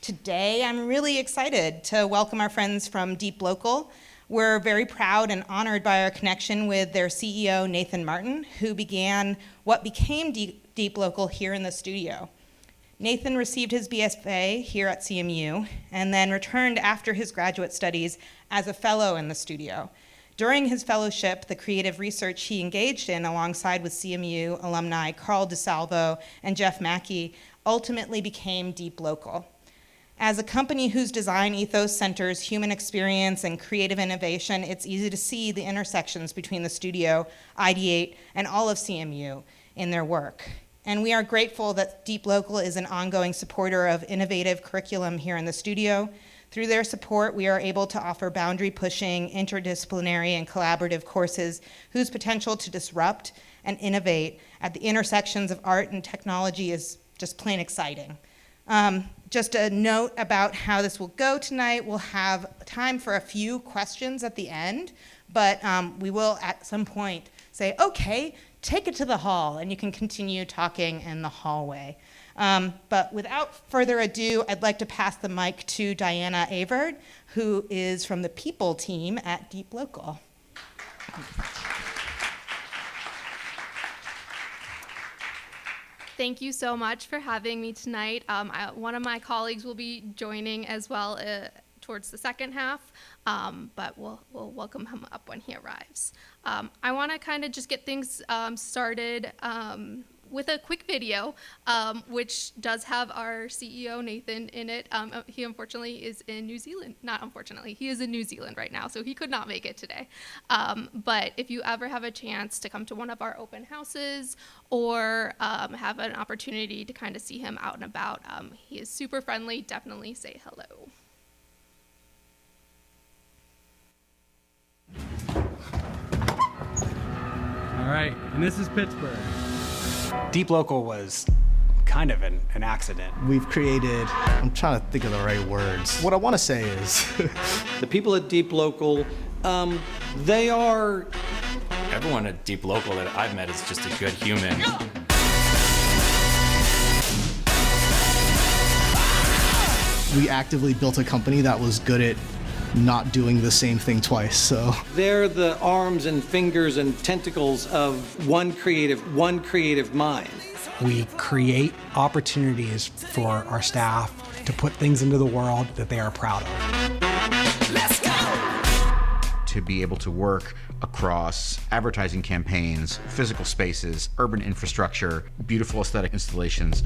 Today, I'm really excited to welcome our friends from Deeplocal. We're very proud and honored by our connection with their CEO, Nathan Martin, who began what became Deeplocal here in the studio. Nathan received his BFA here at CMU and then returned after his graduate studies as a fellow in the studio. During his fellowship, the creative research he engaged in alongside with CMU alumni Carl DeSalvo and Jeff Mackey ultimately became Deeplocal. As a company whose design ethos centers human experience and creative innovation, it's easy to see the intersections between the studio, Ideate, and all of CMU in their work. And we are grateful that Deeplocal is an ongoing supporter of innovative curriculum here in the studio. Through their support, we are able to offer boundary-pushing, interdisciplinary, and collaborative courses whose potential to disrupt and innovate at the intersections of art and technology is just plain exciting. Just a note about how this will go tonight. We'll have time for a few questions at the end, but we will at some point say, okay, take it to the hall, and you can continue talking in the hallway. But without further ado, I'd like to pass the mic to Diana Averd, who is from the people team at Deeplocal. Thank you so much for having me tonight. One of my colleagues will be joining as well towards the second half, but we'll welcome him up when he arrives. I want to kind of just get things started with a quick video, which does have our CEO, Nathan, in it. He unfortunately is in New Zealand. Not unfortunately, he is in New Zealand right now, so he could not make it today. But if you ever have a chance to come to one of our open houses or have an opportunity to kind of see him out and about, he is super friendly. Definitely say hello. All right, and this is Pittsburgh. Deeplocal was kind of an accident. We've created, I'm trying to think of the right words. What I want to say is the people at Deeplocal, they are... Everyone at Deeplocal that I've met is just a good human. we actively built a company that was good at not doing the same thing twice, so. They're the arms and fingers and tentacles of one creative mind. We create opportunities for our staff to put things into the world that they are proud of. Let's go! To be able to work across advertising campaigns, physical spaces, urban infrastructure, beautiful aesthetic installations.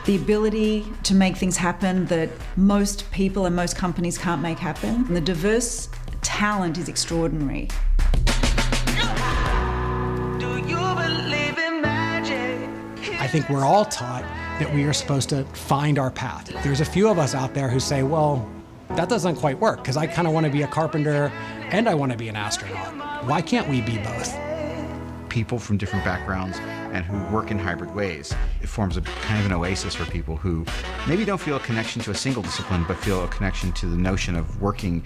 The ability to make things happen that most people and most companies can't make happen. And the diverse talent is extraordinary. Do you believe in magic? I think we're all taught that we are supposed to find our path. There's a few of us out there who say, well, that doesn't quite work because I kind of want to be a carpenter and I want to be an astronaut. Why can't we be both? People from different backgrounds and who work in hybrid ways. It forms a kind of an oasis for people who maybe don't feel a connection to a single discipline, but feel a connection to the notion of working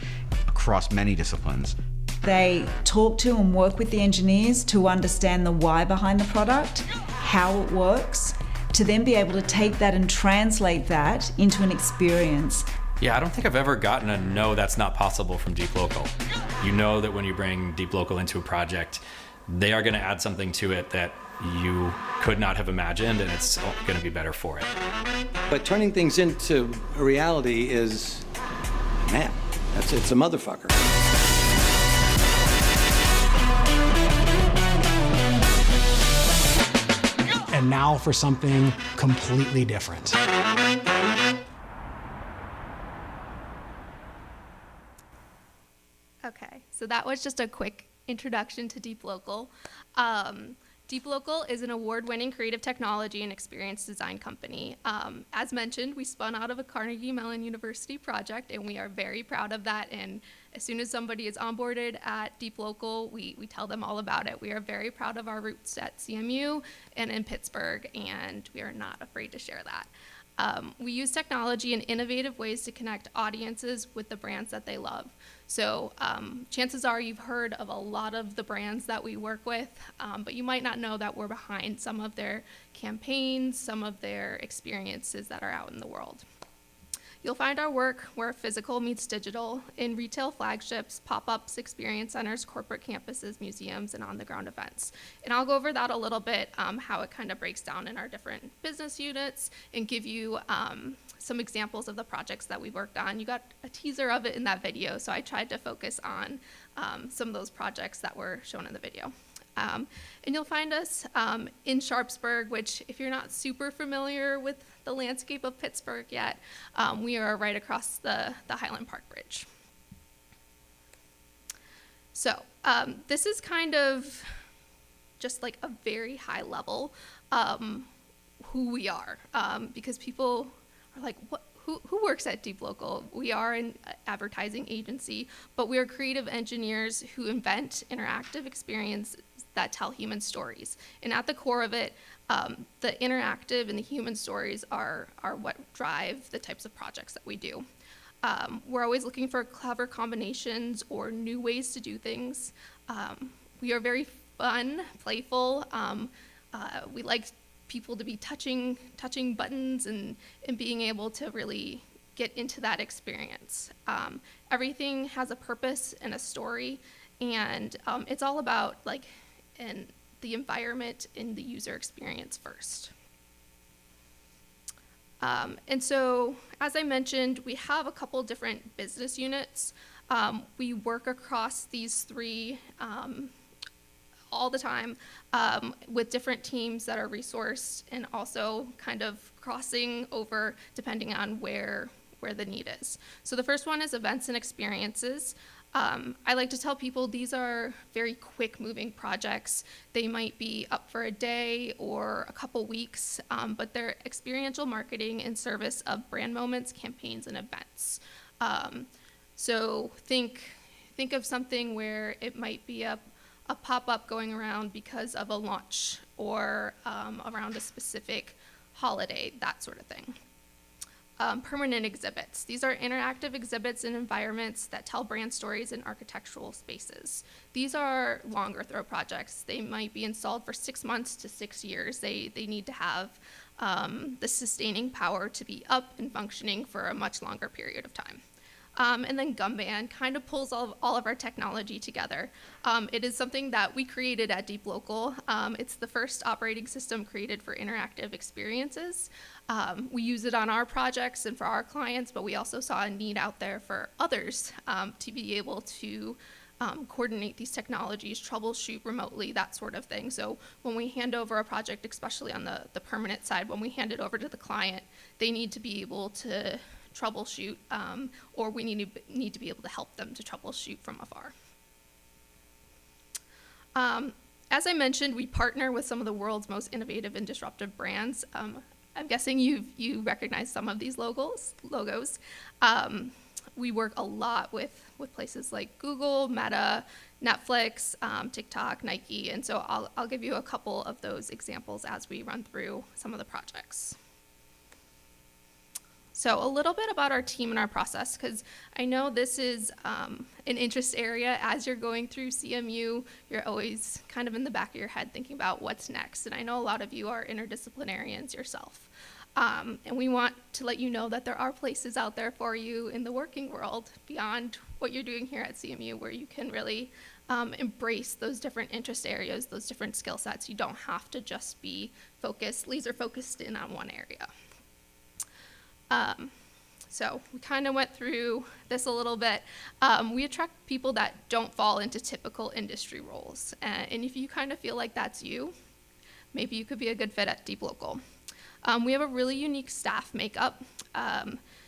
across many disciplines. They talk to and work with the engineers to understand the why behind the product, how it works, to then be able to take that and translate that into an experience. Yeah, I don't think I've ever gotten a no, that's not possible from Deeplocal. You know that when you bring Deeplocal into a project, they are going to add something to it that you could not have imagined, and it's going to be better for it. But turning things into a reality is, man, it's a motherfucker. And now for something completely different. Okay, so that was just a quick introduction to Deeplocal. Deeplocal is an award-winning creative technology and experience design company. As mentioned, we spun out of a Carnegie Mellon University project, and we are very proud of that. And as soon as somebody is onboarded at Deeplocal, we tell them all about it. We are very proud of our roots at CMU and in Pittsburgh, and we are not afraid to share that. We use technology in innovative ways to connect audiences with the brands that they love. So chances are you've heard of a lot of the brands that we work with, but you might not know that we're behind some of their campaigns, some of their experiences that are out in the world. You'll find our work where physical meets digital in retail flagships, pop-ups, experience centers, corporate campuses, museums, and on-the-ground events. And I'll go over that a little bit, how it kind of breaks down in our different business units, and give you some examples of the projects that we worked on. You got a teaser of it in that video, so I tried to focus on some of those projects that were shown in the video. And you'll find us in Sharpsburg, which if you're not super familiar with the landscape of Pittsburgh yet, we are right across the Highland Park Bridge. So this is kind of just like a very high level who we are, because people are like, what? Who works at Deeplocal? We are an advertising agency, but we are creative engineers who invent interactive experiences that tell human stories. And at the core of it, the interactive and the human stories are what drive the types of projects that we do. We're always looking for clever combinations or new ways to do things. We are very fun, playful. We like people to be touching buttons and being able to really get into that experience. Everything has a purpose and a story, and it's all about the environment and the user experience first. And so, as I mentioned, we have a couple different business units. We work across these three all the time with different teams that are resourced and also kind of crossing over depending on where the need is. So the first one is events and experiences. I like to tell people these are very quick moving projects. They might be up for a day or a couple weeks, but they're experiential marketing in service of brand moments, campaigns, and events. So think of something where it might be a pop-up going around because of a launch or around a specific holiday, that sort of thing. Permanent exhibits. These are interactive exhibits in environments that tell brand stories in architectural spaces. These are longer throw projects. They might be installed for 6 months to 6 years. They need to have the sustaining power to be up and functioning for a much longer period of time. And then Gumband kind of pulls all of our technology together. It is something that we created at Deeplocal. It's the first operating system created for interactive experiences. We use it on our projects and for our clients, but we also saw a need out there for others to be able to coordinate these technologies, troubleshoot remotely, that sort of thing. So when we hand over a project, especially on the permanent side, when we hand it over to the client, they need to be able to troubleshoot, or we need to be able to help them to troubleshoot from afar. As I mentioned, we partner with some of the world's most innovative and disruptive brands. I'm guessing you recognize some of these logos. We work a lot with places like Google, Meta, Netflix, TikTok, Nike, and so I'll give you a couple of those examples as we run through some of the projects. So a little bit about our team and our process, because I know this is an interest area. As you're going through CMU, you're always kind of in the back of your head thinking about what's next. And I know a lot of you are interdisciplinarians yourself. And we want to let you know that there are places out there for you in the working world beyond what you're doing here at CMU, where you can really embrace those different interest areas, those different skill sets. You don't have to just be laser focused in on one area. So we kind of went through this a little bit. We attract people that don't fall into typical industry roles. And if you kind of feel like that's you, maybe you could be a good fit at Deeplocal. We have a really unique staff makeup.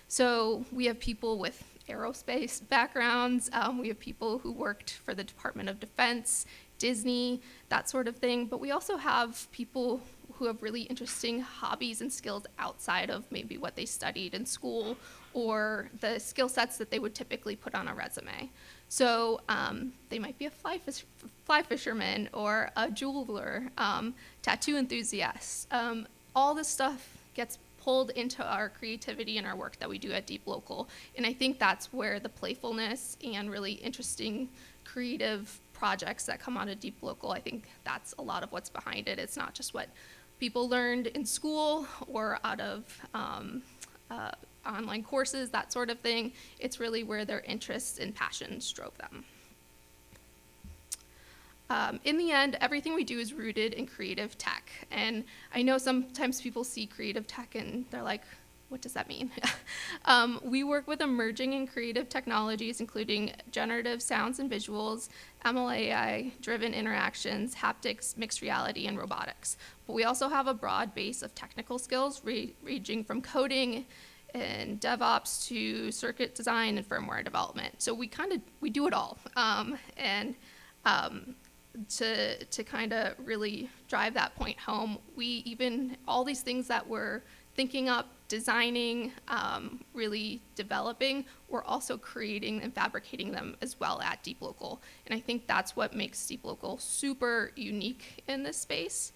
So we have people with aerospace backgrounds. We have people who worked for the Department of Defense, Disney, that sort of thing. But we also have people who have really interesting hobbies and skills outside of maybe what they studied in school or the skill sets that they would typically put on a resume. So they might be a fly fisherman or a jeweler, tattoo enthusiast. All this stuff gets pulled into our creativity and our work that we do at Deeplocal. And I think that's where the playfulness and really interesting creative projects that come out of Deeplocal, I think that's a lot of what's behind it. It's not just what people learned in school or out of online courses, that sort of thing. It's really where their interests and passions drove them. In the end, everything we do is rooted in creative tech. And I know sometimes people see creative tech and they're like, what does that mean? We work with emerging and creative technologies, including generative sounds and visuals, ML/AI-driven interactions, haptics, mixed reality, and robotics. But we also have a broad base of technical skills ranging from coding and DevOps to circuit design and firmware development. So we do it all. To kind of really drive that point home, all these things that we're thinking up, designing, really developing, we're also creating and fabricating them as well at Deeplocal. And I think that's what makes Deeplocal super unique in this space.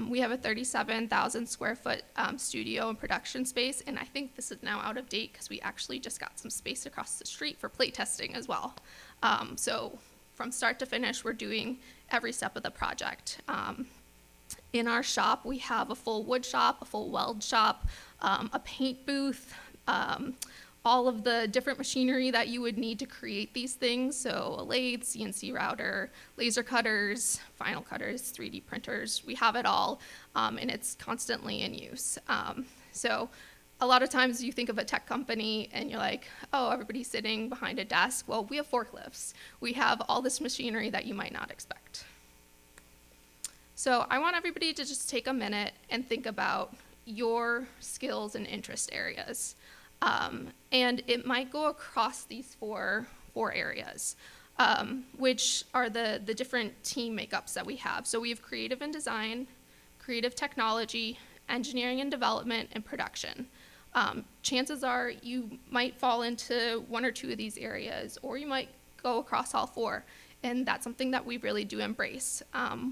We have a 37,000 square foot studio and production space, and I think this is now out of date because we actually just got some space across the street for playtesting as well. So from start to finish, we're doing every step of the project. In our shop, we have a full wood shop, a full weld shop, a paint booth, all of the different machinery that you would need to create these things. So a lathe, CNC router, laser cutters, final cutters, 3D printers, we have it all, and it's constantly in use. So a lot of times you think of a tech company and you're like, oh, everybody's sitting behind a desk. Well, we have forklifts. We have all this machinery that you might not expect. So I want everybody to just take a minute and think about your skills and interest areas. And it might go across these four areas, which are the different team makeups that we have. So we have creative and design, creative technology, engineering and development, and production. Chances are you might fall into one or two of these areas, or you might go across all four. And that's something that we really do embrace.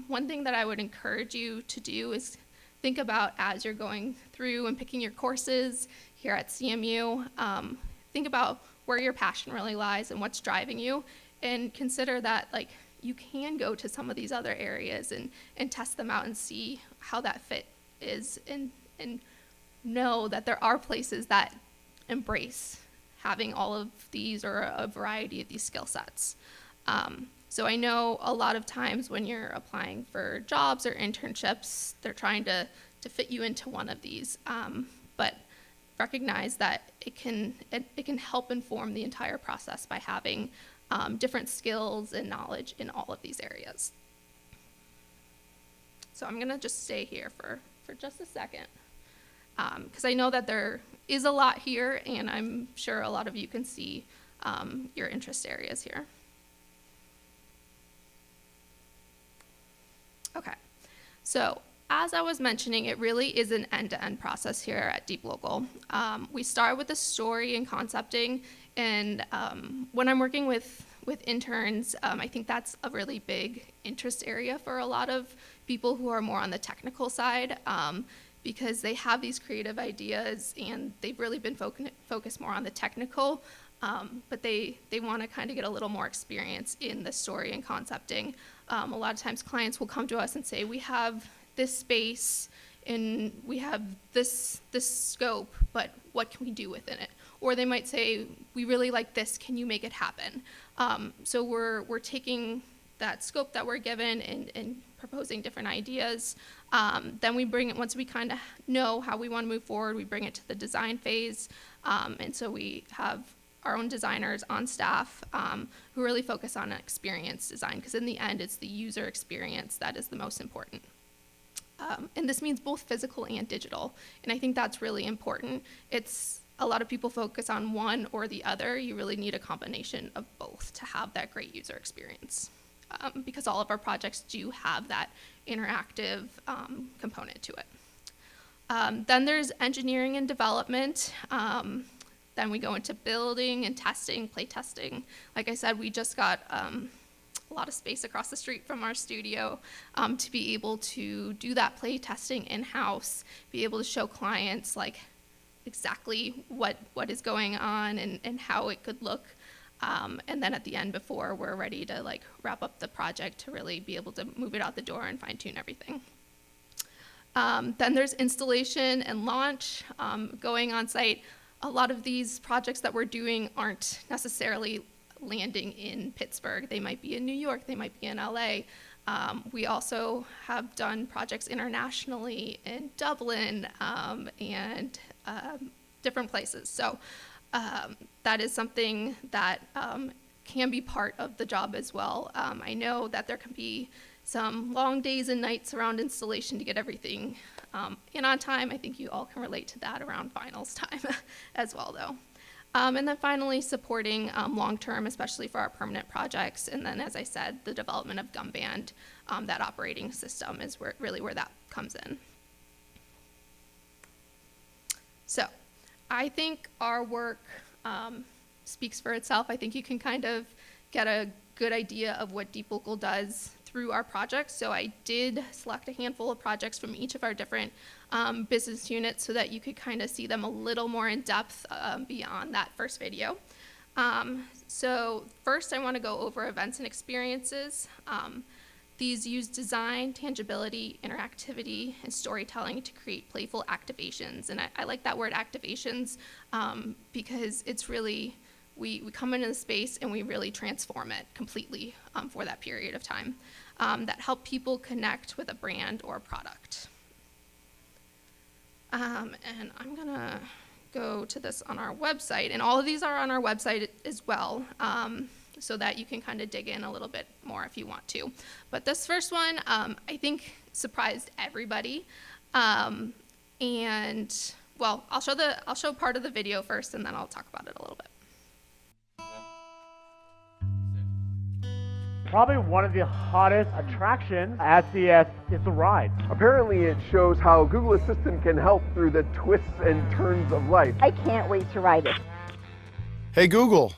One thing that I would encourage you to do is think about, as you're going through and picking your courses here at CMU, think about where your passion really lies and what's driving you, and consider that you can go to some of these other areas and test them out and see how that fit is, and know that there are places that embrace having all of these or a variety of these skill sets. So I know a lot of times when you're applying for jobs or internships, they're trying to fit you into one of these, but recognize that it can help inform the entire process by having different skills and knowledge in all of these areas. So I'm gonna just stay here for just a second, because I know that there is a lot here, and I'm sure a lot of you can see your interest areas here. Okay, so as I was mentioning, it really is an end-to-end process here at Deeplocal. We start with the story and concepting, and when I'm working with interns, I think that's a really big interest area for a lot of people who are more on the technical side, because they have these creative ideas and they've really been focused more on the technical, but they want to kind of get a little more experience in the story and concepting. A lot of times clients will come to us and say, we have this space and we have this scope, but what can we do within it? Or they might say, we really like this, can you make it happen? So we're taking that scope that we're given and proposing different ideas. Then we bring it, once we kind of know how we want to move forward, we bring it to the design phase. And so we have our own designers on staff who really focus on experience design, because in the end, it's the user experience that is the most important. And this means both physical and digital. And I think that's really important. A lot of people focus on one or the other. You really need a combination of both to have that great user experience, because all of our projects do have that interactive component to it. Then there's engineering and development. Then we go into building and testing, play testing. Like I said, we just got a lot of space across the street from our studio to be able to do that play testing in-house, be able to show clients exactly what is going on and how it could look. And then at the end, before we're ready to wrap up the project, to really be able to move it out the door and fine tune everything. Then there's installation and launch, going on site. a lot of these projects that we're doing aren't necessarily landing in Pittsburgh. They might be in New York, they might be in LA. We also have done projects internationally in Dublin and different places. So that is something that can be part of the job as well. I know that there can be some long days and nights around installation to get everything in on time. I think you all can relate to that around finals time as well, though. And then finally, supporting long-term, especially for our permanent projects. And then, as I said, the development of Gumband, that operating system is really where that comes in. So I think our work speaks for itself. I think you can kind of get a good idea of what Deeplocal does through our projects. So I did select a handful of projects from each of our different business units so that you could kind of see them a little more in depth beyond that first video. So first I want to go over events and experiences. These use design, tangibility, interactivity, and storytelling to create playful activations. And I like that word activations because it's really, we come into the space and we really transform it completely for that period of time that help people connect with a brand or a product. And I'm gonna go to this on our website, and all of these are on our website as well, so that you can kind of dig in a little bit more if you want to. But this first one, I think surprised everybody. And well, I'll show part of the video first, and then I'll talk about it a little bit. Probably one of the hottest attractions at CES is the ride. Apparently it shows how Google Assistant can help through the twists and turns of life. I can't wait to ride it. Hey Google,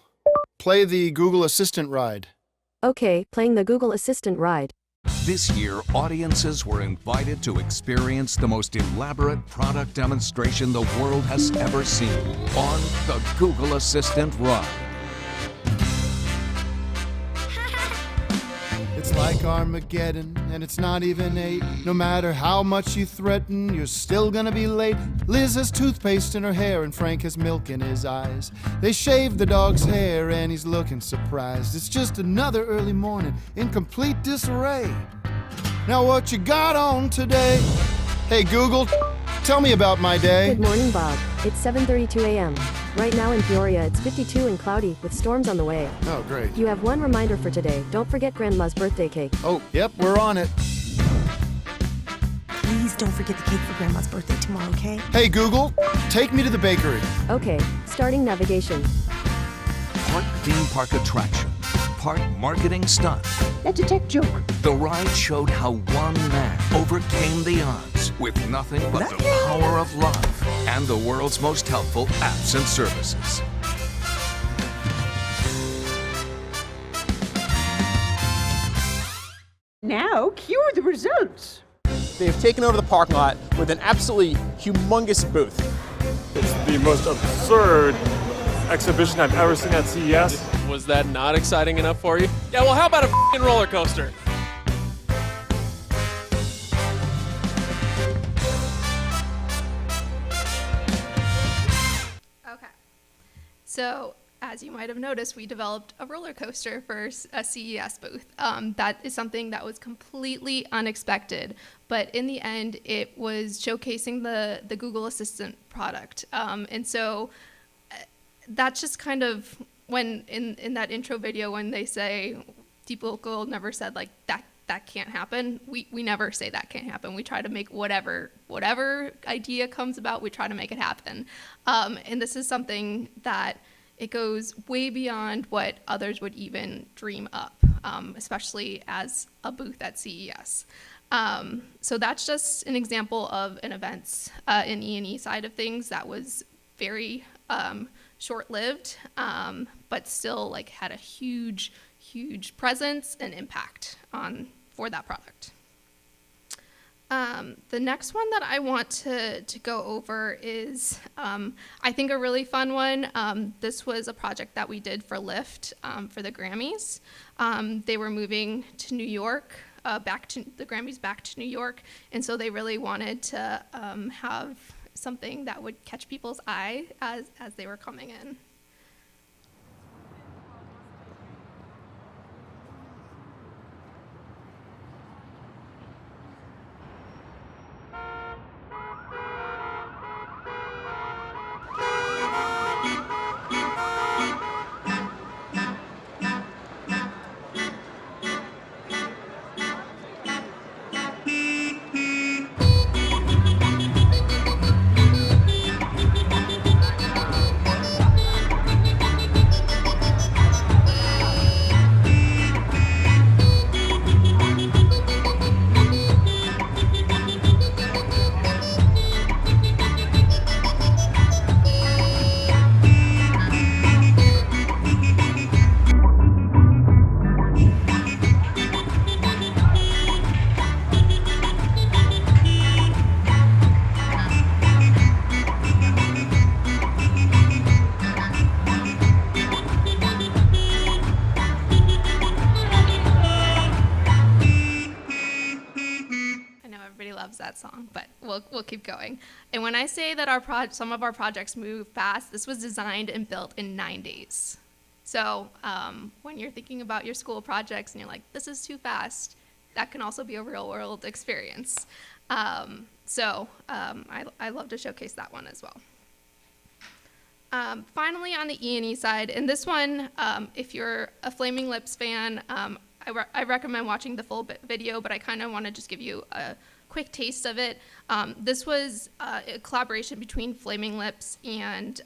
play the Google Assistant ride. Okay, playing the Google Assistant ride. This year, audiences were invited to experience the most elaborate product demonstration the world has ever seen on the Google Assistant ride. It's like Armageddon, and it's not even 8. No matter how much you threaten, you're still gonna be late. Liz has toothpaste in her hair, and Frank has milk in his eyes. They shaved the dog's hair, and he's looking surprised. It's just another early morning in complete disarray. Now what you got on today? Hey Google, tell me about my day. Good morning, Bob. It's 7:32 a.m. Right now in Peoria, it's 52 and cloudy, with storms on the way. Oh, great. You have one reminder for today. Don't forget Grandma's birthday cake. Oh, yep, we're on it. Please don't forget the cake for Grandma's birthday tomorrow, okay? Hey Google, take me to the bakery. Okay, starting navigation. Part theme park attraction, part marketing stunt. That's a tech joke. The ride showed how one man overcame the odds with nothing but the power of love and the world's most helpful apps and services. Now, cue the results. They've taken over the parking lot with an absolutely humongous booth. It's the most absurd exhibition I've ever seen at CES. Was that not exciting enough for you? Yeah, well, how about a f***ing roller coaster? Okay. So, as you might have noticed, we developed a roller coaster for a CES booth. That is something that was completely unexpected, but in the end, it was showcasing the Google Assistant product. And so that's just kind of when in that intro video when they say Deeplocal never said like that can't happen, we never say that can't happen. We try to make whatever idea comes about, we try to make it happen. And this is something that it goes way beyond what others would even dream up, especially as a booth at CES. So that's just an example of an events in E&E side of things that was very short-lived, but still like had a huge presence and impact for that product. The next one that I want to go over is, I think, a really fun one. This was a project that we did for Lyft for the Grammys. They were moving to New York, the Grammys back to New York, and so they really wanted to have something that would catch people's eye as they were coming in. That song, but we'll keep going. And when I say that some of our projects move fast, this was designed and built in 9 days. So when you're thinking about your school projects and you're like, this is too fast, that can also be a real world experience. I love to showcase that one as well. Finally, on the E&E side, and this one, if you're a Flaming Lips fan, I recommend watching the full video, but I kind of want to just give you a quick taste of it. This was a collaboration between Flaming Lips and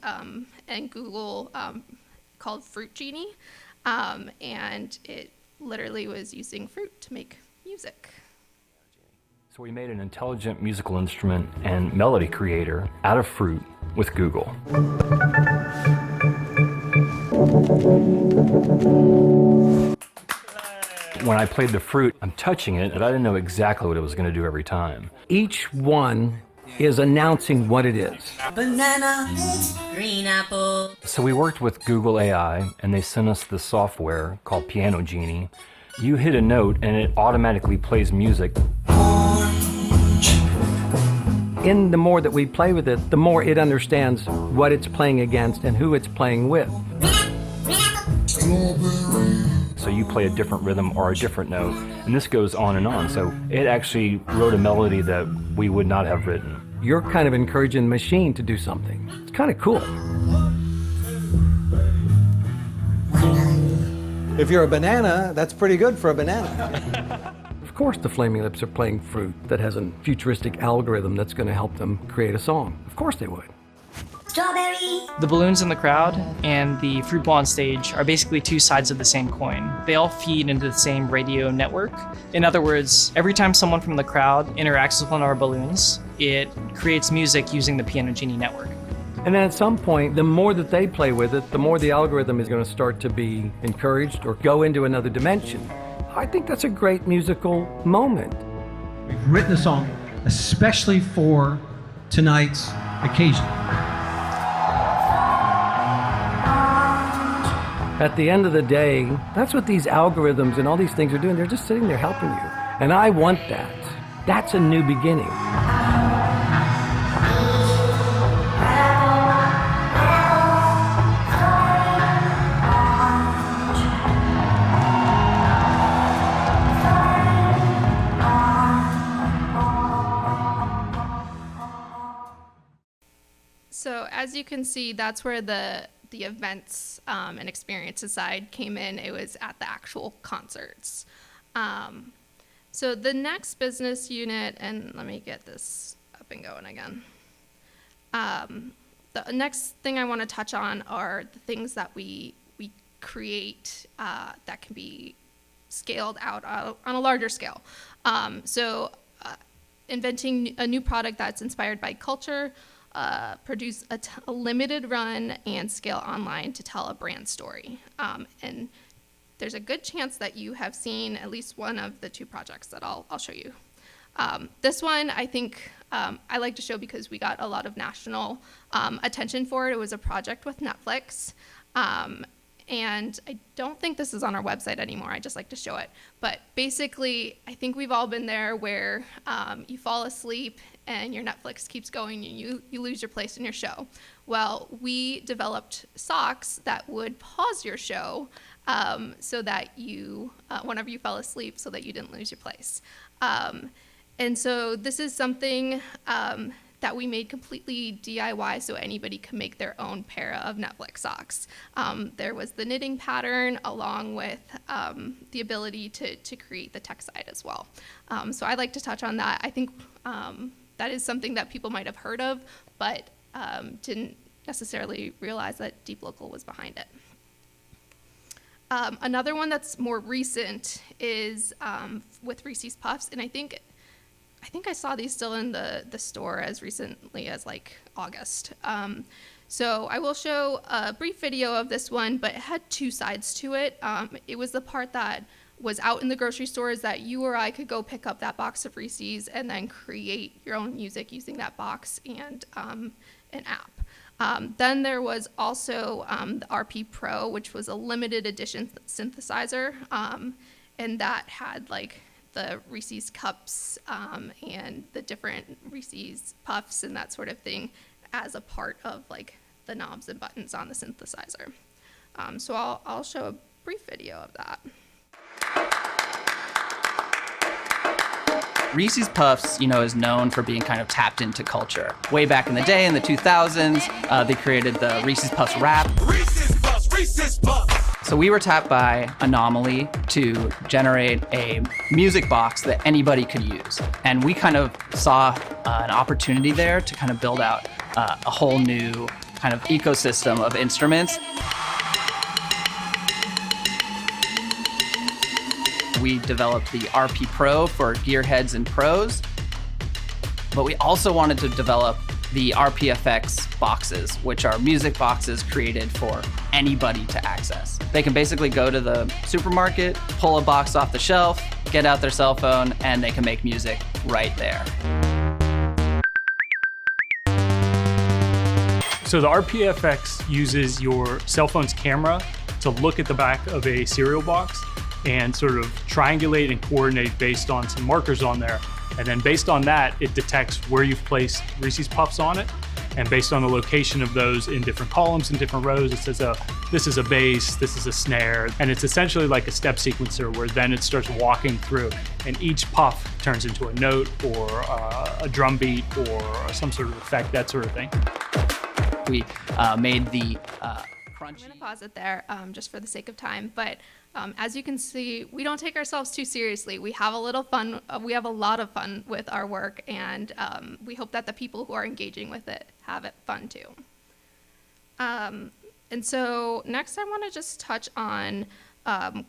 Google called Fruit Genie, and it literally was using fruit to make music. So we made an intelligent musical instrument and melody creator out of fruit with Google. When I played the fruit, I'm touching it, and I didn't know exactly what it was going to do every time. Each one is announcing what it is. Banana, green apple. So we worked with Google AI, and they sent us the software called Piano Genie. You hit a note, and it automatically plays music. In the more that we play with it, the more it understands what it's playing against and who it's playing with. So you play a different rhythm or a different note, and this goes on and on. So it actually wrote a melody that we would not have written. You're kind of encouraging the machine to do something. It's kind of cool. If you're a banana, that's pretty good for a banana. Of course the Flaming Lips are playing fruit that has a futuristic algorithm that's going to help them create a song. Of course they would. Strawberry. The balloons in the crowd and the fruit bowl on stage are basically two sides of the same coin. They all feed into the same radio network. In other words, every time someone from the crowd interacts with one of our balloons, it creates music using the Piano Genie network. And then at some point, the more that they play with it, the more the algorithm is going to start to be encouraged or go into another dimension. I think that's a great musical moment. We've written a song especially for tonight's occasion. At the end of the day, that's what these algorithms and all these things are doing. They're just sitting there helping you. And I want that. That's a new beginning. So as you can see, that's where the events and experiences side came in. It was at the actual concerts. So the next business unit, and let me get this up and going again. The next thing I want to touch on are the things that we create that can be scaled out on a larger scale. Inventing a new product that's inspired by culture, produce a limited run, and scale online to tell a brand story. And there's a good chance that you have seen at least one of the two projects that I'll show you. This one, I think I like to show because we got a lot of national attention for it. It was a project with Netflix. And I don't think this is on our website anymore. I just like to show it. But basically, I think we've all been there where you fall asleep and your Netflix keeps going and you lose your place in your show. Well, we developed socks that would pause your show so that you, whenever you fell asleep, so that you didn't lose your place. And so this is something that we made completely DIY so anybody could make their own pair of Netflix socks. There was the knitting pattern along with the ability to create the text side as well. So I'd like to touch on that. I think that is something that people might have heard of, but didn't necessarily realize that Deeplocal was behind it. Another one that's more recent is with Reese's Puffs, and I think I saw these still in the store as recently as like August. So I will show a brief video of this one, but it had two sides to it. It was the part that was out in the grocery stores that you or I could go pick up that box of Reese's and then create your own music using that box and an app. Then there was also the RP Pro, which was a limited edition synthesizer, and that had like the Reese's cups and the different Reese's Puffs and that sort of thing as a part of like the knobs and buttons on the synthesizer. So I'll show a brief video of that. Reese's Puffs, is known for being kind of tapped into culture. Way back in the day, in the 2000s, they created the Reese's Puffs rap. Reese's Puffs, Reese's Puffs. So we were tapped by Anomaly to generate a music box that anybody could use. And we kind of saw an opportunity there to kind of build out a whole new kind of ecosystem of instruments. We developed the RP Pro for gearheads and pros, but we also wanted to develop the RPFX boxes, which are music boxes created for anybody to access. They can basically go to the supermarket, pull a box off the shelf, get out their cell phone, and they can make music right there. So the RPFX uses your cell phone's camera to look at the back of a cereal box and sort of triangulate and coordinate based on some markers on there. And then based on that, it detects where you've placed Reese's Puffs on it. And based on the location of those in different columns and different rows, it says, oh, this is a bass, this is a snare. And it's essentially like a step sequencer where then it starts walking through and each puff turns into a note or a drum beat or some sort of effect, that sort of thing. We made the I'm going to pause it there just for the sake of time, but as you can see, we don't take ourselves too seriously. We have a little fun. We have a lot of fun with our work, and we hope that the people who are engaging with it have it fun too. And so next I want to just touch on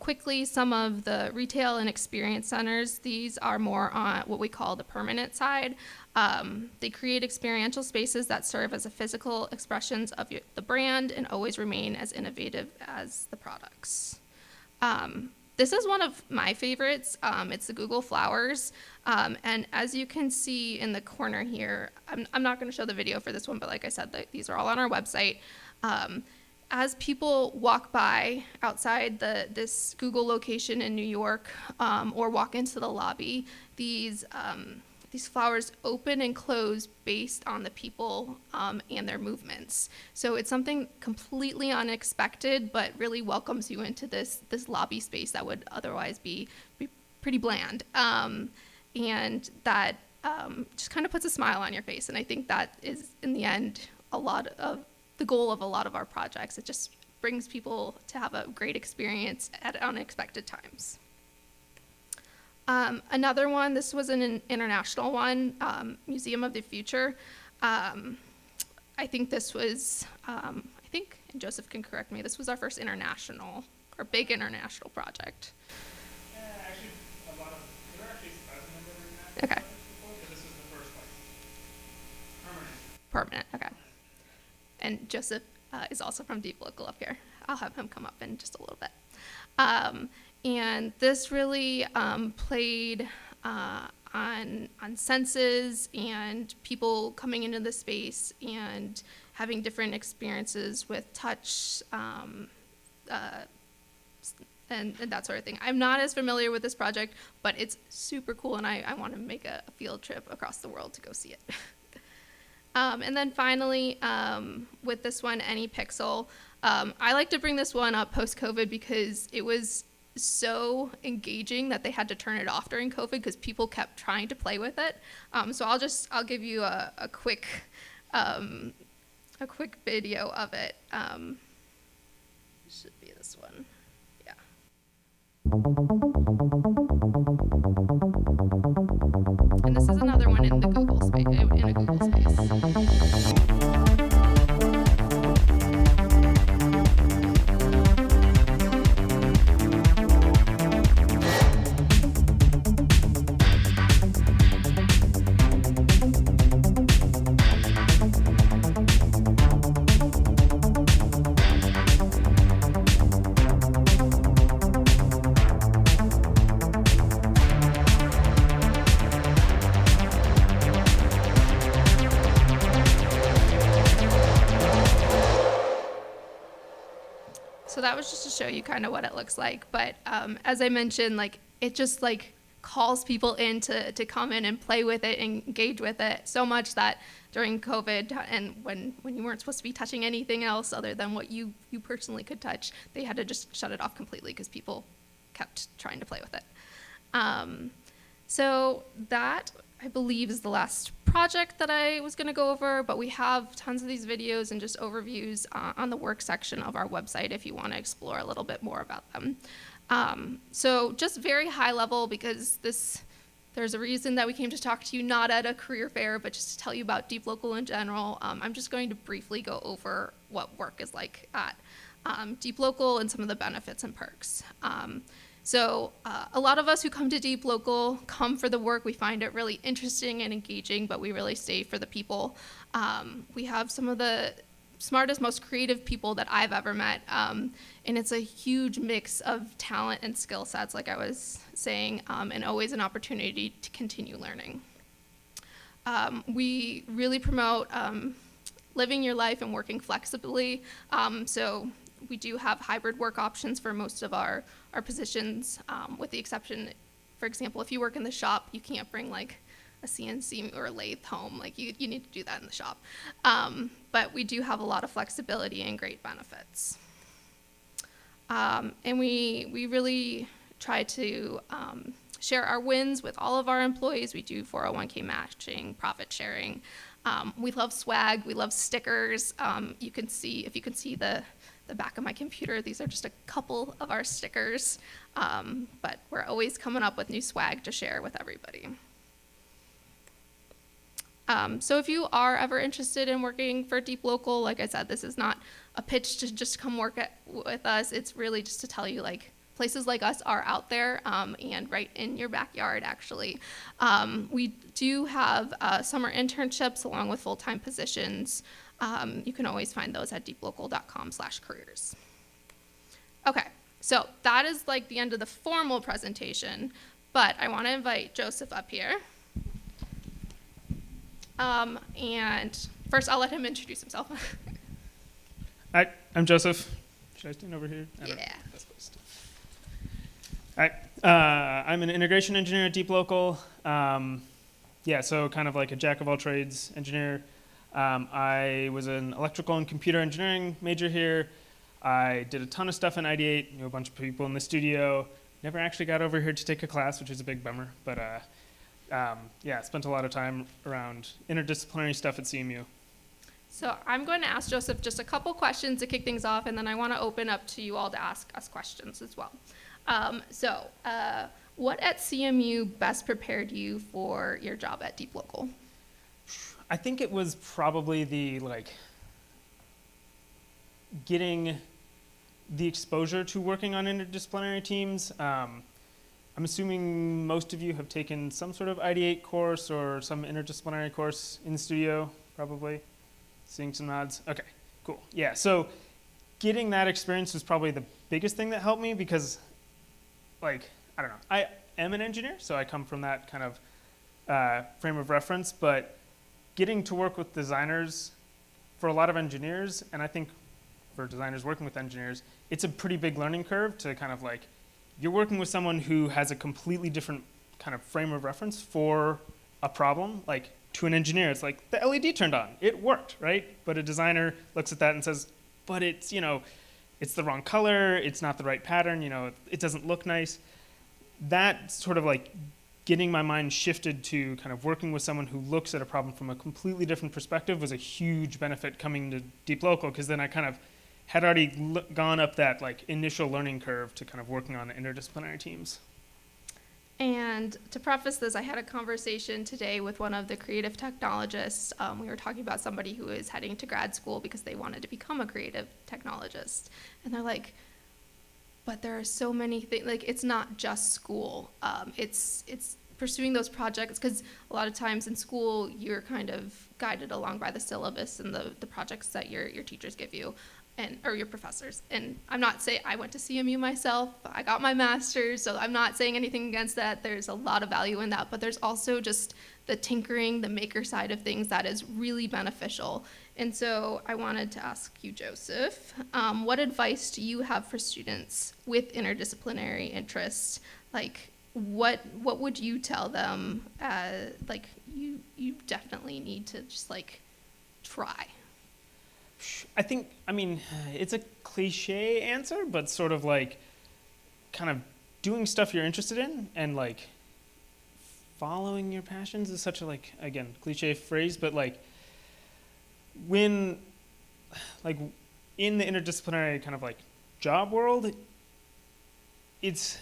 quickly some of the retail and experience centers. These are more on what we call the permanent side. They create experiential spaces that serve as a physical expressions of the brand and always remain as innovative as the products. This is one of my favorites. It's the Google Flowers. And as you can see in the corner here, I'm not going to show the video for this one, but like I said, these are all on our website. As people walk by outside this Google location in New York or walk into the lobby, these flowers open and close based on the people and their movements. So it's something completely unexpected, but really welcomes you into this lobby space that would otherwise be pretty bland. And that just kind of puts a smile on your face. And I think that is, in the end, a lot of the goal of a lot of our projects. It just brings people to have a great experience at unexpected times. Another one, this was an international one, Museum of the Future. I think this was, and Joseph can correct me, this was our first international, or big international project. Actually, there are actually thousands of international projects before, but this is the first Permanent, okay. And Joseph is also from Deeplocal up here. I'll have him come up in just a little bit. And this really played on senses and people coming into the space and having different experiences with touch and that sort of thing. I'm not as familiar with this project, but it's super cool, and I want to make a field trip across the world to go see it. And then finally, with this one, AnyPixel, I like to bring this one up post-COVID because it was so engaging that they had to turn it off during COVID because people kept trying to play with it. So I'll give you a quick video of it. Should be this one. Yeah. And this is another one in the Google space, in a Google space. So that was just to show you kind of what it looks like. But as I mentioned, like it just like calls people in to come in and play with it and engage with it so much that during COVID and when you weren't supposed to be touching anything else other than what you personally could touch, they had to just shut it off completely because people kept trying to play with it. So that, I believe, is the last project that I was going to go over, but we have tons of these videos and just overviews on the work section of our website if you want to explore a little bit more about them. So just very high level, because there's a reason that we came to talk to you, not at a career fair, but just to tell you about Deeplocal in general. I'm just going to briefly go over what work is like at Deeplocal and some of the benefits and perks. So a lot of us who come to Deeplocal come for the work. We find it really interesting and engaging, but we really stay for the people. We have some of the smartest, most creative people that I've ever met, and it's a huge mix of talent and skill sets, like I was saying, and always an opportunity to continue learning. We really promote living your life and working flexibly, so we do have hybrid work options for most of our positions, with the exception, for example, if you work in the shop, you can't bring like a CNC or a lathe home. Like you need to do that in the shop. But we do have a lot of flexibility and great benefits. And we really try to share our wins with all of our employees. We do 401k matching, profit sharing. We love swag, we love stickers. If you can see the back of my computer, these are just a couple of our stickers, but we're always coming up with new swag to share with everybody. So if you are ever interested in working for Deeplocal, like I said, this is not a pitch to just come work with us. It's really just to tell you, like, places like us are out there, and right in your backyard, actually. We do have summer internships along with full-time positions. You can always find those at deeplocal.com/careers. Okay, so that is like the end of the formal presentation, but I want to invite Joseph up here. And first, I'll let him introduce himself. Hi, I'm Joseph. Should I stand over here? Yeah. Hi, I'm an integration engineer at Deeplocal. So kind of like a jack of all trades engineer. I was an electrical and computer engineering major here. I did a ton of stuff in ID8, knew a bunch of people in the studio. Never actually got over here to take a class, which is a big bummer. But spent a lot of time around interdisciplinary stuff at CMU. So I'm going to ask Joseph just a couple questions to kick things off, and then I want to open up to you all to ask us questions as well. What at CMU best prepared you for your job at Deeplocal? I think it was probably getting the exposure to working on interdisciplinary teams. I'm assuming most of you have taken some sort of ID8 course or some interdisciplinary course in the studio, probably. Seeing some nods. Okay, cool. Yeah, so getting that experience was probably the biggest thing that helped me because, I don't know, I am an engineer, so I come from that kind of frame of reference, but getting to work with designers for a lot of engineers, and I think for designers working with engineers, it's a pretty big learning curve to kind of you're working with someone who has a completely different kind of frame of reference for a problem. Like, to an engineer, it's like, the LED turned on, it worked, right? But a designer looks at that and says, but it's, it's the wrong color, it's not the right pattern, it doesn't look nice. That sort of like getting my mind shifted to kind of working with someone who looks at a problem from a completely different perspective was a huge benefit coming to Deeplocal, because then I kind of had already gone up that like initial learning curve to kind of working on interdisciplinary teams. And to preface this, I had a conversation today with one of the creative technologists. We were talking about somebody who is heading to grad school because they wanted to become a creative technologist. And they're like, but there are so many things, like it's not just school. It's pursuing those projects, because a lot of times in school, you're kind of guided along by the syllabus and the projects that your teachers give you. Or your professors. And I'm not saying, I went to CMU myself, I got my master's, so I'm not saying anything against that. There's a lot of value in that, but there's also just the tinkering, the maker side of things that is really beneficial. And so I wanted to ask you, Joseph, what advice do you have for students with interdisciplinary interests? Like, what would you tell them? Like, you definitely need to just like try. I mean, it's a cliche answer, but sort of like kind of doing stuff you're interested in and like following your passions is such a like, again, cliche phrase, but like when, like in the interdisciplinary kind of like job world, it's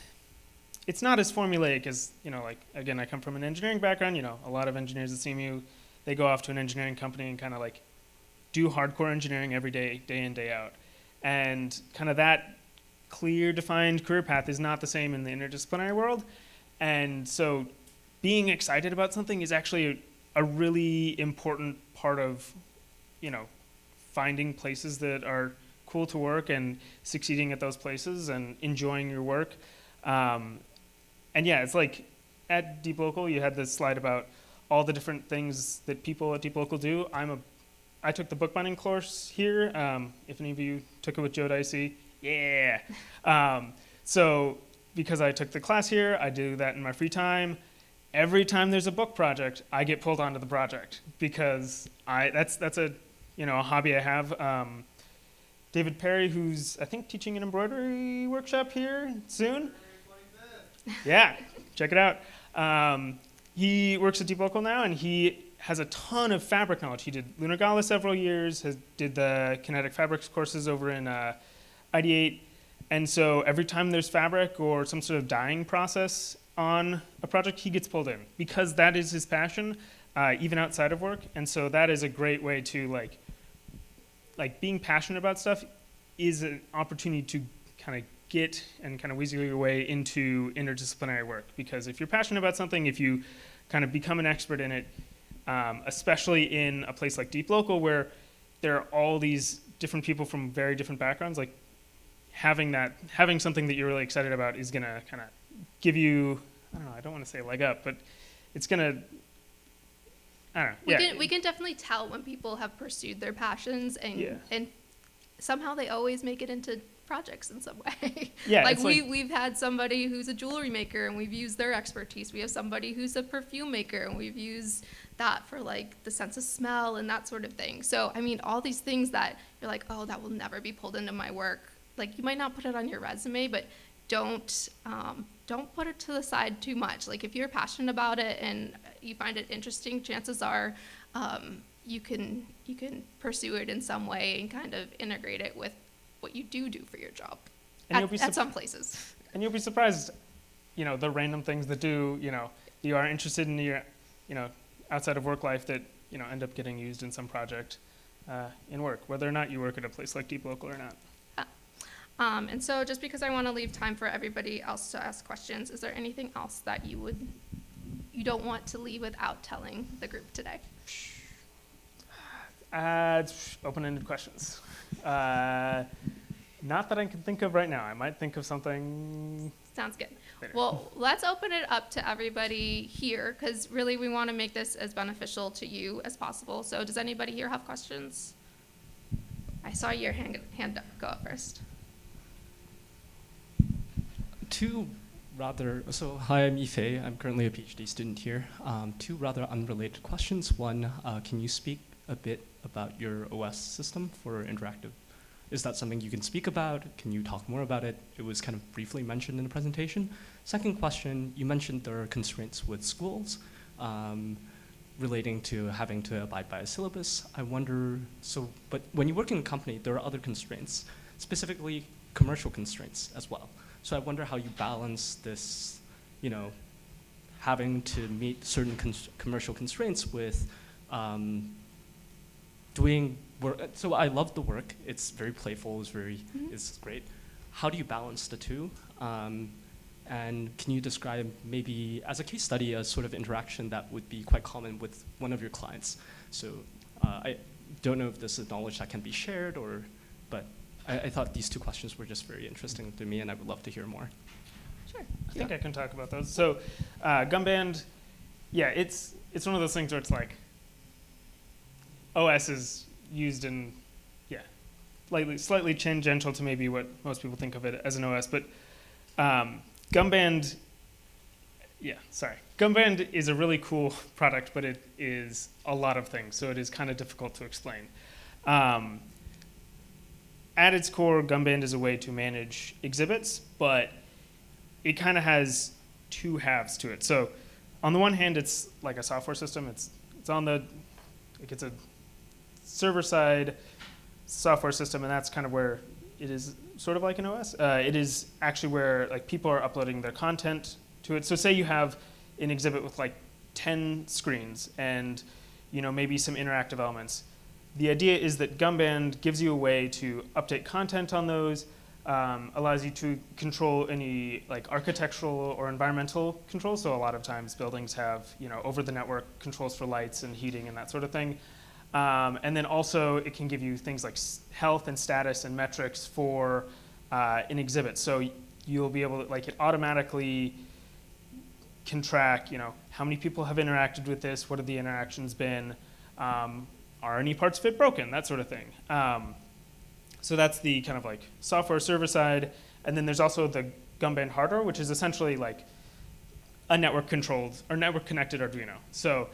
not as formulaic as, like, again, I come from an engineering background, a lot of engineers at CMU, they go off to an engineering company and kind of like do hardcore engineering every day, day in, day out. And kind of that clear, defined career path is not the same in the interdisciplinary world. And so being excited about something is actually a really important part of, finding places that are cool to work and succeeding at those places and enjoying your work. And yeah, it's like at Deeplocal, you had this slide about all the different things that people at Deeplocal do. I took the bookbinding course here. If any of you took it with Joe Dicey, yeah. So because I took the class here, I do that in my free time. Every time there's a book project, I get pulled onto the project because that's a a hobby I have. David Perry, who's I think teaching an embroidery workshop here soon. Yeah, check it out. He works at Deeplocal now, and he has a ton of fabric knowledge. He did Lunar Gala several years, did the kinetic fabrics courses over in ID8. And so every time there's fabric or some sort of dyeing process on a project, he gets pulled in because that is his passion, even outside of work. And so that is a great way to like being passionate about stuff is an opportunity to kind of get and kind of weasel your way into interdisciplinary work. Because if you're passionate about something, if you kind of become an expert in it, especially in a place like Deeplocal where there are all these different people from very different backgrounds, like having something that you're really excited about is going to kind of give you, I don't want to say leg up, but it's going to, We can definitely tell when people have pursued their passions and somehow they always make it into projects in some way. Yeah, like we've had somebody who's a jewelry maker and we've used their expertise. We have somebody who's a perfume maker and we've used that for like the sense of smell and that sort of thing. So I mean, all these things that you're like, oh, that will never be pulled into my work. Like you might not put it on your resume, but don't put it to the side too much. Like if you're passionate about it and you find it interesting, chances are you can pursue it in some way and kind of integrate it with what you do for your job at some places. And you'll be surprised, the random things that you are interested in your, outside of work life that, end up getting used in some project in work, whether or not you work at a place like Deeplocal or not. And so just because I want to leave time for everybody else to ask questions, is there anything else that you don't want to leave without telling the group today? Open-ended questions. Not that I can think of right now. I might think of something. Sounds good. Later. Well, let's open it up to everybody here because really we want to make this as beneficial to you as possible. So does anybody here have questions? I saw your hand up. Go up first. Hi, I'm Ife. I'm currently a PhD student here. Two rather unrelated questions. One, can you speak a bit about your OS system for interactive? Is that something you can speak about? Can you talk more about it? It was kind of briefly mentioned in the presentation. Second question, you mentioned there are constraints with schools relating to having to abide by a syllabus. I wonder, but when you work in a company, there are other constraints, specifically commercial constraints as well. So I wonder how you balance this, having to meet certain commercial constraints with doing work. So I love the work. It's very playful. It's great. How do you balance the two? And can you describe maybe as a case study a sort of interaction that would be quite common with one of your clients? So I don't know if this is knowledge that can be shared but I thought these two questions were just very interesting to me, and I would love to hear more. Sure. I think I can talk about those. So Gumband, it's one of those things where it's like OS is used in, slightly tangential to maybe what most people think of it as an OS, but Gumband is a really cool product, but it is a lot of things, so it is kind of difficult to explain. At its core, Gumband is a way to manage exhibits, but it kind of has two halves to it. So on the one hand, it's like a software system. It's a server-side software system, and that's kind of where it is sort of like an OS. It is actually where people are uploading their content to it. So say you have an exhibit with 10 screens and maybe some interactive elements. The idea is that Gumband gives you a way to update content on those, allows you to control any architectural or environmental controls. So a lot of times buildings have over the network controls for lights and heating and that sort of thing. And then also it can give you things like health and status and metrics for an exhibit. So you'll be able to, it automatically can track, how many people have interacted with this, what have the interactions been, are any parts of it broken, that sort of thing. So that's the kind of software server side. And then there's also the Gumband hardware, which is essentially a network controlled or network connected Arduino. So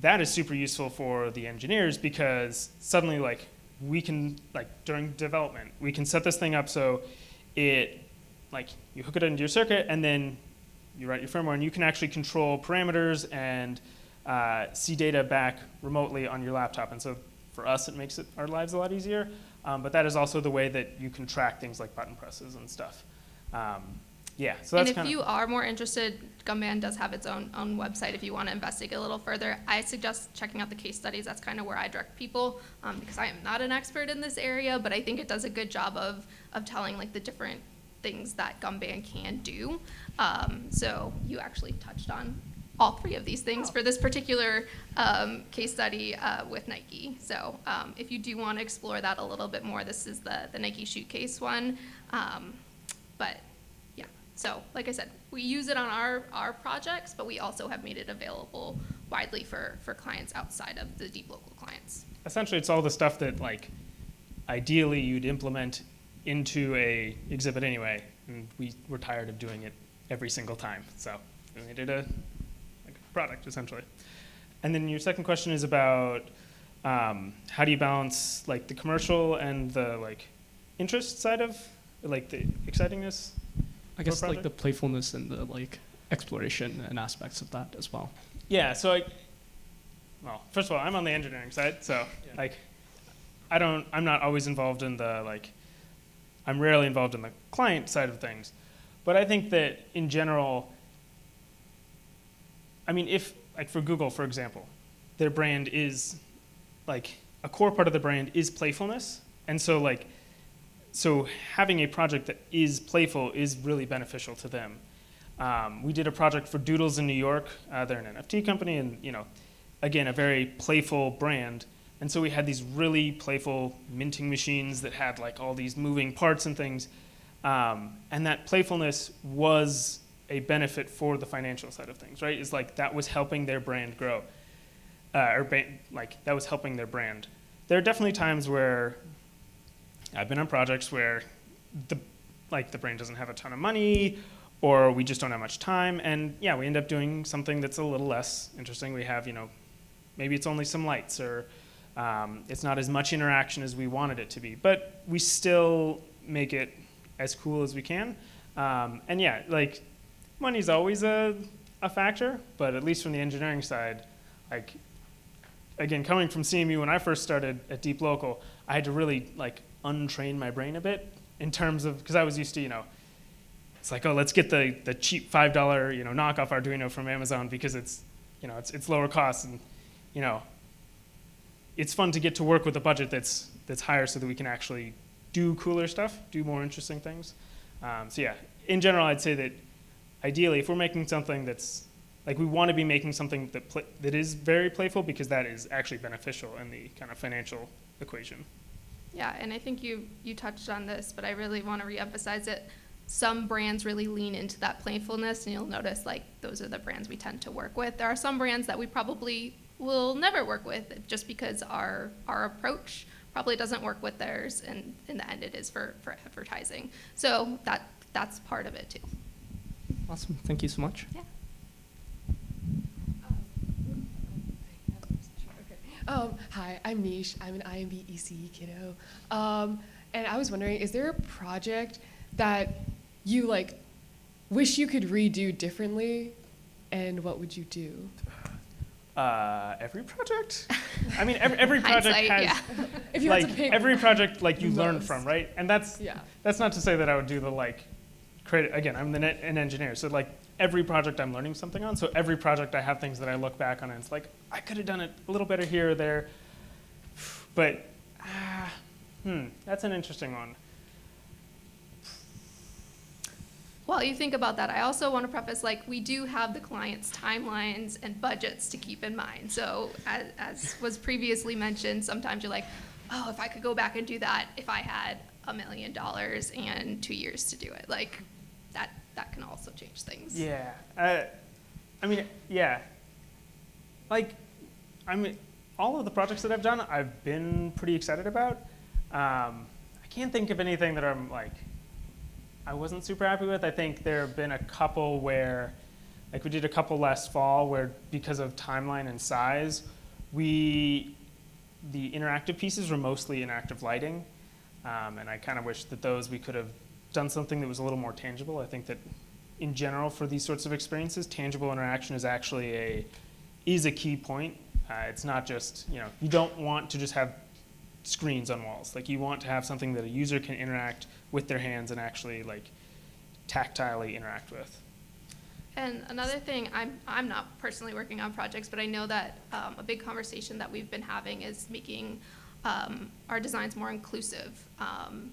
that is super useful for the engineers because suddenly we can, during development, we can set this thing up so it, you hook it into your circuit and then you write your firmware and you can actually control parameters and see data back remotely on your laptop. And so for us, it makes our lives a lot easier. But that is also the way that you can track things like button presses and stuff. So that's and if you are more interested, Gumband does have its own website if you want to investigate a little further. I suggest checking out the case studies. That's kind of where I direct people because I am not an expert in this area, but I think it does a good job of telling the different things that Gumband can do. So you actually touched on all three of these things for this particular case study with Nike. So if you do want to explore that a little bit more, this is the Nike shoot case one. But yeah, so like I said, we use it on our projects, but we also have made it available widely for clients outside of the Deeplocal clients. Essentially, it's all the stuff that ideally you'd implement into a exhibit anyway, and we were tired of doing it every single time. So we made it a product, essentially. And then your second question is about how do you balance the commercial and the interest side of the excitingness? I guess the playfulness and the exploration and aspects of that as well. Yeah, so well, first of all, I'm on the engineering side, so I'm not always involved in the I'm rarely involved in the client side of things. But I think that in general, if, for Google, for example, their brand is, a core part of the brand is playfulness. And so, so having a project that is playful is really beneficial to them. We did a project for Doodles in New York. They're an NFT company and, again, a very playful brand. And so we had these really playful minting machines that had all these moving parts and things. And that playfulness was a benefit for the financial side of things, right? It's that was helping their brand grow, that was helping their brand. There are definitely times where I've been on projects where the brand doesn't have a ton of money, or we just don't have much time, and yeah, we end up doing something that's a little less interesting. We have, maybe it's only some lights, or it's not as much interaction as we wanted it to be, but we still make it as cool as we can. And yeah, like, money's always a factor, but at least from the engineering side, like, again, coming from CMU, when I first started at Deeplocal, I had to really like untrain my brain a bit in terms of, because I was used to, it's like, oh, let's get the cheap $5, knockoff Arduino from Amazon because it's lower cost, and it's fun to get to work with a budget that's higher so that we can actually do cooler stuff, do more interesting things. So yeah, in general, I'd say that ideally, if we're making something that's, like, we want to be making something that is very playful, because that is actually beneficial in the kind of financial equation. Yeah, and I think you touched on this, but I really want to reemphasize it. Some brands really lean into that playfulness, and you'll notice, like, those are the brands we tend to work with. There are some brands that we probably will never work with just because our approach probably doesn't work with theirs, and in the end it is for advertising. So that's part of it too. Awesome, thank you so much. Yeah. Hi, I'm Nish. I'm an IMB ECE kiddo. And I was wondering, is there a project that you wish you could redo differently, and what would you do? Every project? I mean, every project Hindsight, has, yeah. If you had to pick every project, you learn most. from, right? And that's not to say that I would do the, create, again, I'm an engineer, so, every project I'm learning something on, so every project I have things that I look back on, and it's like, I could have done it a little better here or there, but, that's an interesting one. While you think about that, I also want to preface, we do have the client's timelines and budgets to keep in mind. So as was previously mentioned, sometimes you're like, oh, if I could go back and do that, if I had $1 million and 2 years to do it, that can also change things. Yeah. I mean, yeah. All of the projects that I've done, I've been pretty excited about. I can't think of anything that I'm I wasn't super happy with. I think there have been a couple where, we did a couple last fall where, because of timeline and size, the interactive pieces were mostly interactive lighting. And I kind of wish that we could have done something that was a little more tangible. I think that in general for these sorts of experiences, tangible interaction is actually a key point. It's not just, you don't want to just have screens on walls. You want to have something that a user can interact with their hands and actually tactilely interact with. And another thing, I'm not personally working on projects, but I know that a big conversation that we've been having is making our designs more inclusive.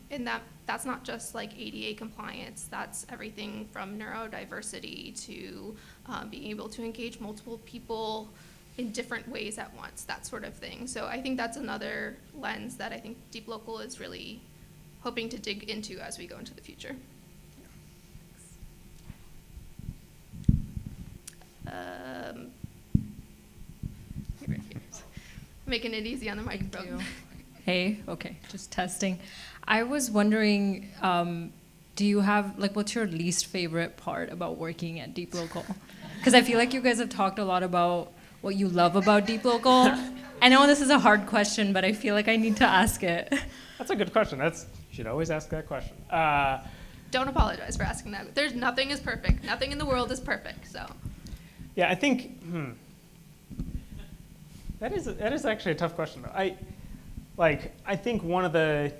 And that's not just ADA compliance, that's everything from neurodiversity to being able to engage multiple people in different ways at once, that sort of thing. So I think that's another lens that I think Deeplocal is really hoping to dig into as we go into the future. Making it easy on the microphone. Hey, okay, just testing. I was wondering, do you have, what's your least favorite part about working at Deeplocal? Because I feel like you guys have talked a lot about what you love about Deeplocal. I know this is a hard question, but I feel like I need to ask it. That's a good question. You should always ask that question. Don't apologize for asking that. Nothing is perfect. Nothing in the world is perfect, so. Yeah, I think, that is actually a tough question, though. I think one of the,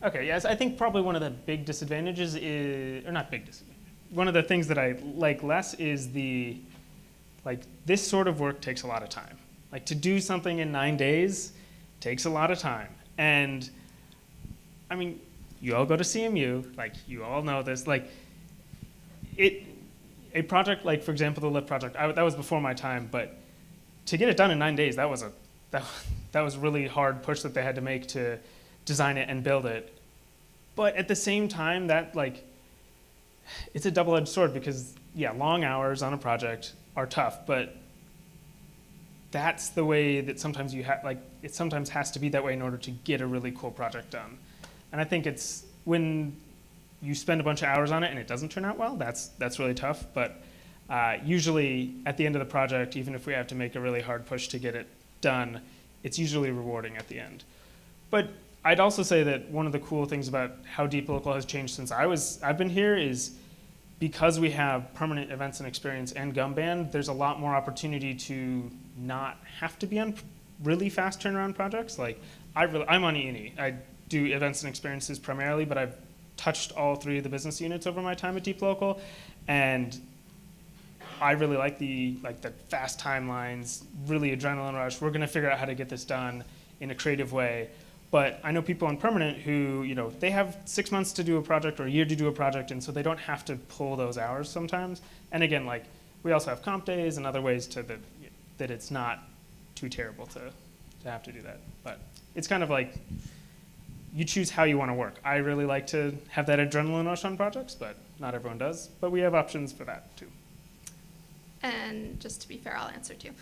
I think probably one of the big disadvantages is, or not big disadvantage, one of the things that I like less is this sort of work takes a lot of time. To do something in 9 days takes a lot of time. And, I mean, you all go to CMU, you all know this, a project for example, the LIFT project, that was before my time, but to get it done in 9 days, that was a really hard push that they had to make to design it and build it. But at the same time, it's a double-edged sword because, yeah, long hours on a project are tough, but that's the way that sometimes it sometimes has to be that way in order to get a really cool project done. And I think it's when you spend a bunch of hours on it and it doesn't turn out well, that's really tough. But usually at the end of the project, even if we have to make a really hard push to get it done, it's usually rewarding at the end. But I'd also say that one of the cool things about how Deeplocal has changed since I've been here is because we have permanent events and experience and gum band, there's a lot more opportunity to not have to be on really fast turnaround projects. Like I'm on E&E. I do events and experiences primarily, but I've touched all 3 of the business units over my time at Deeplocal, and I really like the fast timelines, really adrenaline rush. We're going to figure out how to get this done in a creative way. But I know people on permanent who, they have 6 months to do a project or a year to do a project, and so they don't have to pull those hours sometimes. And again, we also have comp days and other ways that it's not too terrible to have to do that. But it's kind of like you choose how you want to work. I really like to have that adrenaline rush on projects, but not everyone does. But we have options for that too. And just to be fair, I'll answer too.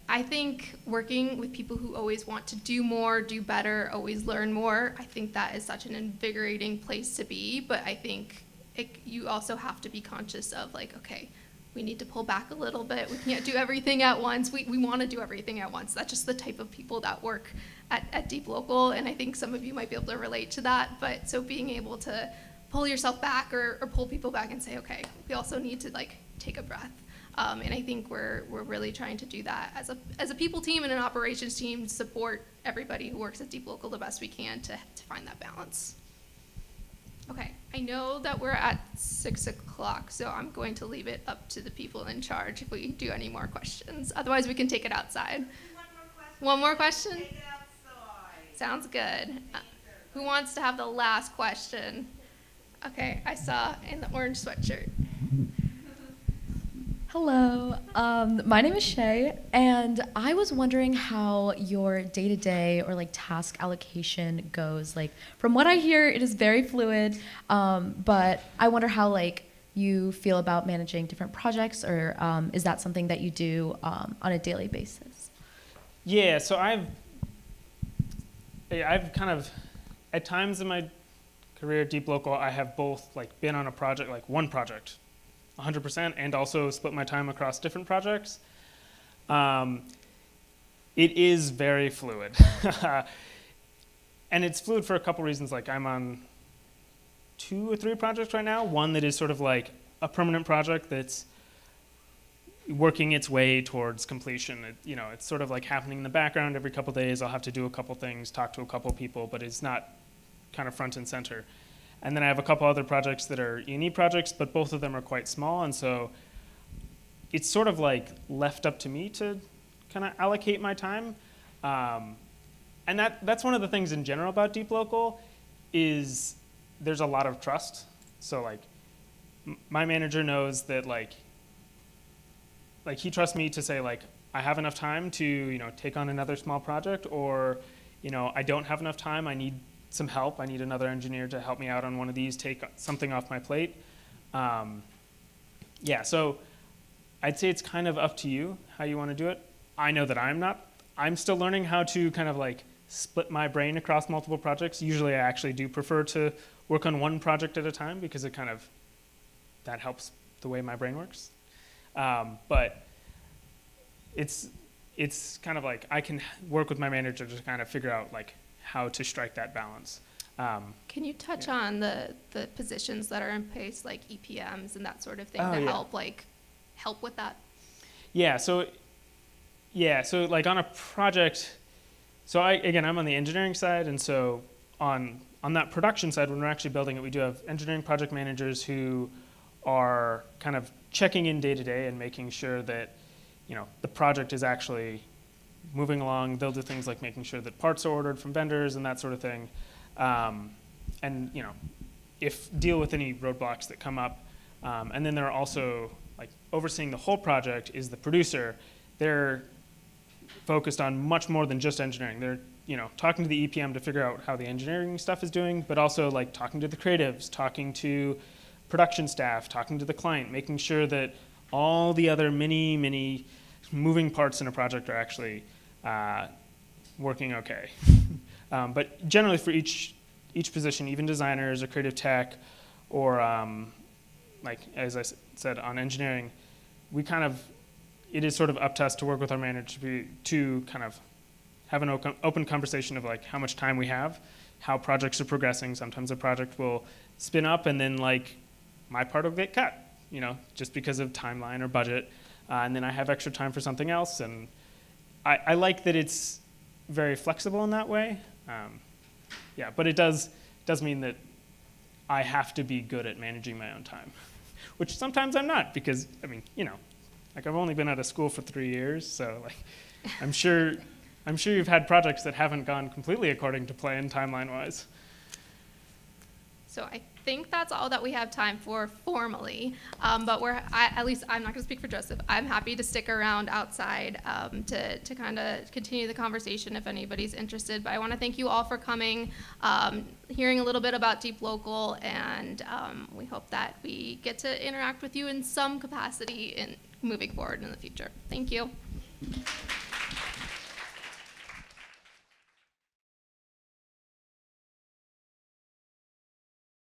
I think working with people who always want to do more, do better, always learn more, I think that is such an invigorating place to be. But I think you also have to be conscious of okay, we need to pull back a little bit. We can't do everything at once. We want to do everything at once. That's just the type of people that work at Deeplocal, and I think some of you might be able to relate to that. But so being able to pull yourself back or pull people back and say, okay, we also need to take a breath. And I think we're really trying to do that as a people team and an operations team to support everybody who works at Deeplocal the best we can to find that balance. Okay, I know that we're at 6 o'clock, so I'm going to leave it up to the people in charge if we do any more questions. Otherwise, we can take it outside. One more question? Take it outside. Sounds good. Who wants to have the last question? Okay, I saw in the orange sweatshirt. Hello, my name is Shay, and I was wondering how your day-to-day or task allocation goes. From what I hear, it is very fluid, but I wonder how you feel about managing different projects, or is that something that you do on a daily basis? Yeah, so I've kind of, at times in my career at Deeplocal, I have both been on a project, one project, 100%, and also split my time across different projects. It is very fluid. And it's fluid for a couple reasons. I'm on 2 or 3 projects right now. One that is sort of a permanent project that's working its way towards completion. It's sort of happening in the background every couple days. I'll have to do a couple things, talk to a couple people, but it's not kind of front and center. And then I have a couple other projects that are E&E projects, but both of them are quite small, and so it's sort of left up to me to kind of allocate my time. And that's one of the things in general about Deeplocal is there's a lot of trust. So my manager knows that he trusts me to say I have enough time to take on another small project, or I don't have enough time, I need some help. I need another engineer to help me out on one of these, take something off my plate. Yeah, so I'd say it's kind of up to you how you want to do it. I know that I'm still learning how to kind of split my brain across multiple projects. Usually I actually do prefer to work on one project at a time because that helps the way my brain works. But it's kind of I can work with my manager to kind of figure out how to strike that balance. Can you touch on the positions that are in place, like EPMs and that sort of thing, help with that? Yeah. So on a project. So I'm on the engineering side, and so on that production side, when we're actually building it, we do have engineering project managers who are kind of checking in day to day and making sure that the project is actually moving along. They'll do things like making sure that parts are ordered from vendors and that sort of thing. And if deal with any roadblocks that come up. And then there are also overseeing the whole project is the producer. They're focused on much more than just engineering. They're talking to the EPM to figure out how the engineering stuff is doing, but also talking to the creatives, talking to production staff, talking to the client, making sure that all the other many moving parts in a project are actually working okay. But generally for each position, even designers or creative tech or like as I said on engineering, it is sort of up to us to work with our manager to kind of have an open conversation of like how much time we have, how projects are progressing. Sometimes a project will spin up and then like my part will get cut, just because of timeline or budget. And then I have extra time for something else. And I like that it's very flexible in that way. But it does mean that I have to be good at managing my own time, which sometimes I'm not because, I've only been out of school for 3 years, so like, I'm sure you've had projects that haven't gone completely according to plan timeline-wise. So I think that's all that we have time for formally, but at least I'm not going to speak for Joseph. I'm happy to stick around outside to kind of continue the conversation if anybody's interested. But I want to thank you all for coming, hearing a little bit about Deeplocal, and we hope that we get to interact with you in some capacity in moving forward in the future. Thank you.